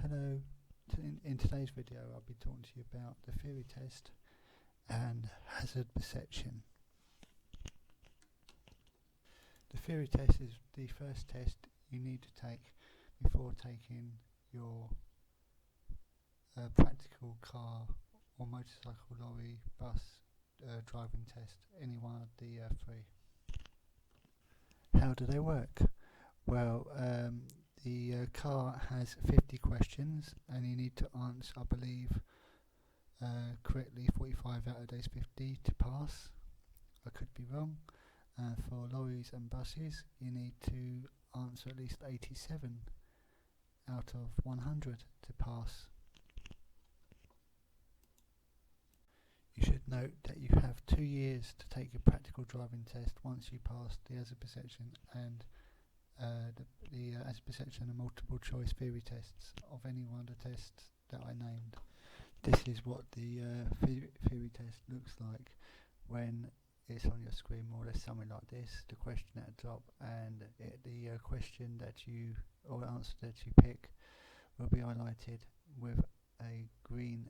Hello, in today's video I'll be talking to you about the theory test and hazard perception. The theory test is the first test you need to take before taking your practical car or motorcycle, lorry, bus driving test, any one of the three. How do they work? Well, the car has 50 questions and you need to answer, I believe, correctly 45 out of those 50 to pass. I could be wrong. For lorries and buses, you need to answer at least 87 out of 100 to pass. You should note that you have 2 years to take your practical driving test once you pass the hazard perception and the hazard perception and multiple choice theory tests of any one of the tests that I named. This is what the theory test looks like when it's on your screen, more or less something like this. The question at the top and the question that you, or answer that you pick, will be highlighted with a green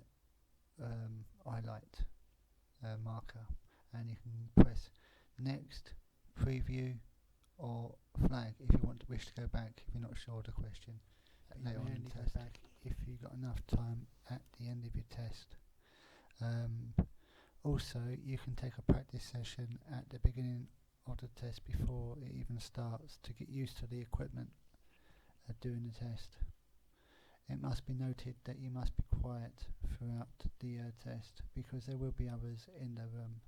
highlight marker, and you can press next, preview, or flag if you wish to go back if you're not sure of the question later on in the test. Back if you've got enough time at the end of your test. Also, you can take a practice session at the beginning of the test before it even starts to get used to the equipment doing the test. It must be noted that you must be quiet throughout the test because there will be others in the room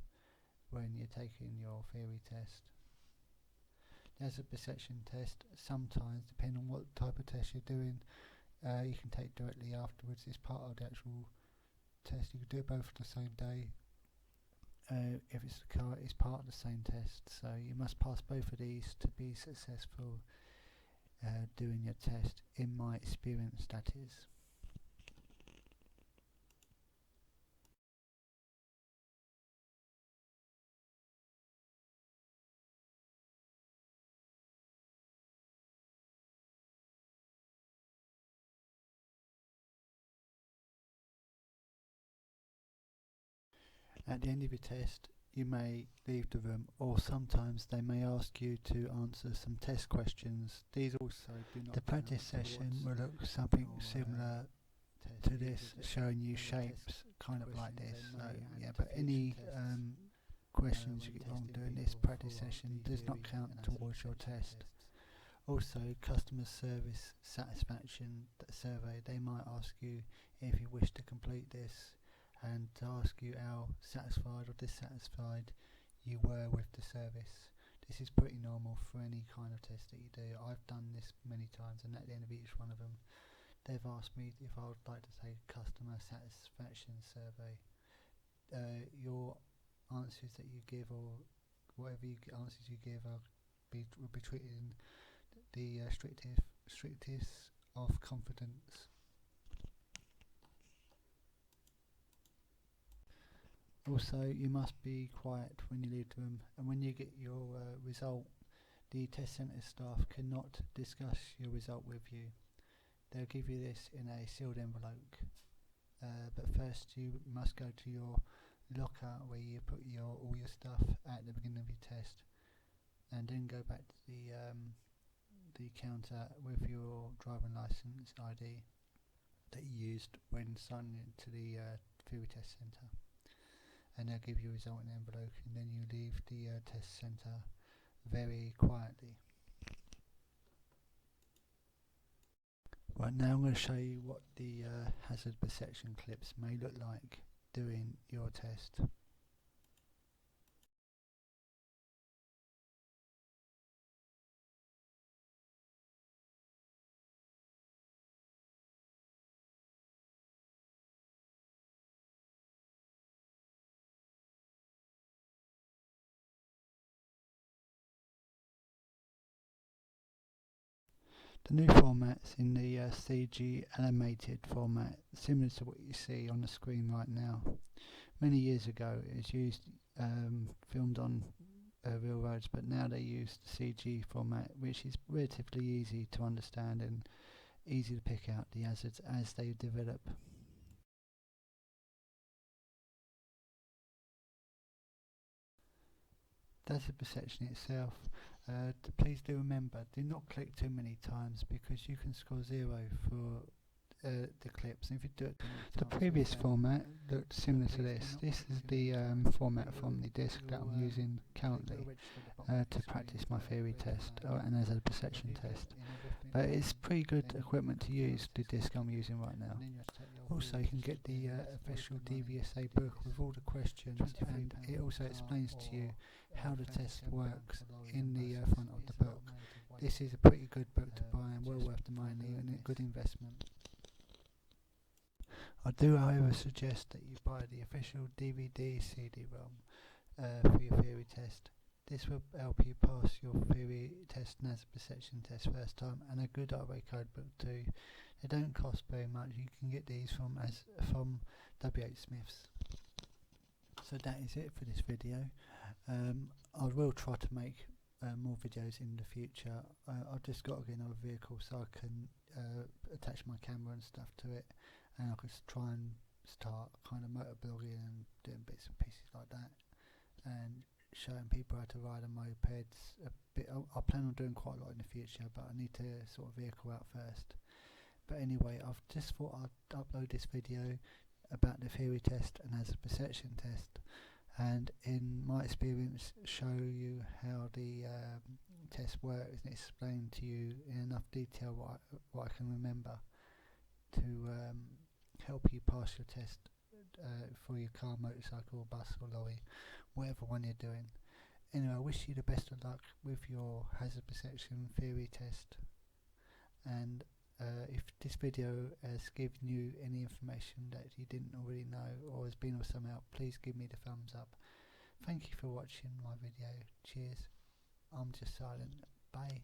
when you're taking your theory test. There's a perception test. Sometimes, depending on what type of test you're doing, you can take directly afterwards. It's part of the actual test. You can do it both on the same day. If it's the car, it's part of the same test. So you must pass both of these to be successful doing your test. In my experience, that is. At the end of your test, you may leave the room, or sometimes they may ask you to answer some test questions. These also do not. The practice session will look something similar to this, showing you shapes, kind of like this. So yeah, but any questions you get wrong during this practice session does not count towards your test. Also, customer service satisfaction survey. They might ask you if you wish to complete this, and to ask you how satisfied or dissatisfied you were with the service. This is pretty normal for any kind of test that you do. I've done this many times, and at the end of each one of them they've asked me if I would like to take a customer satisfaction survey. Your answers that you give, or whatever answers you give, will be treated in the strictest of confidence. Also, you must be quiet when you leave the room, and when you get your result, the test centre staff cannot discuss your result with you. They'll give you this in a sealed envelope, but first you must go to your locker where you put all your stuff at the beginning of your test, and then go back to the counter with your driving licence ID that you used when signing into the theory test centre. And they'll give you a result in an envelope, and then you leave the test centre very quietly. Right, now I'm going to show you what the hazard perception clips may look like doing your test. The new format's in the CG animated format, similar to what you see on the screen right now. Many years ago it was used, filmed on real roads, but now they use the CG format, which is relatively easy to understand, and easy to pick out the hazards as they develop. Hazard perception itself, please do remember, do not click too many times because you can score 0 for the clips. And if you do it, the previous format looked similar to this. This is the format from the disc that I'm using currently to practice my theory test and as a perception test. But it's pretty good equipment to use, the disc I'm using right now. Also, you can get the official DVSA book with all the questions, and it also explains to you how the test works in the front of the book. This is a pretty good book to buy and well worth the money and a good investment. I do however suggest that you buy the official DVD CD-ROM for your theory test. This will help you pass your theory test and as a perception test first time, and a good RA code book too. They don't cost very much. You can get these from WH Smith's. So that is it for this video. I will try to make more videos in the future. I've just got to get another vehicle so I can attach my camera and stuff to it, and I could try and start kind of motovlogging and doing bits and pieces like that, and showing people how to ride on mopeds a bit. I plan on doing quite a lot in the future, but I need to sort of vehicle out first. But anyway, I've just thought I'd upload this video about the theory test and as a perception test, and in my experience show you how the test works and explain to you in enough detail what I can remember to help you pass your test for your car, motorcycle, bus or lorry, whatever one you're doing. Anyway, I wish you the best of luck with your hazard perception theory test, and if this video has given you any information that you didn't already know or has been of some help, please give me the thumbs up. Thank you for watching my video. Cheers. I'm just silent. Bye.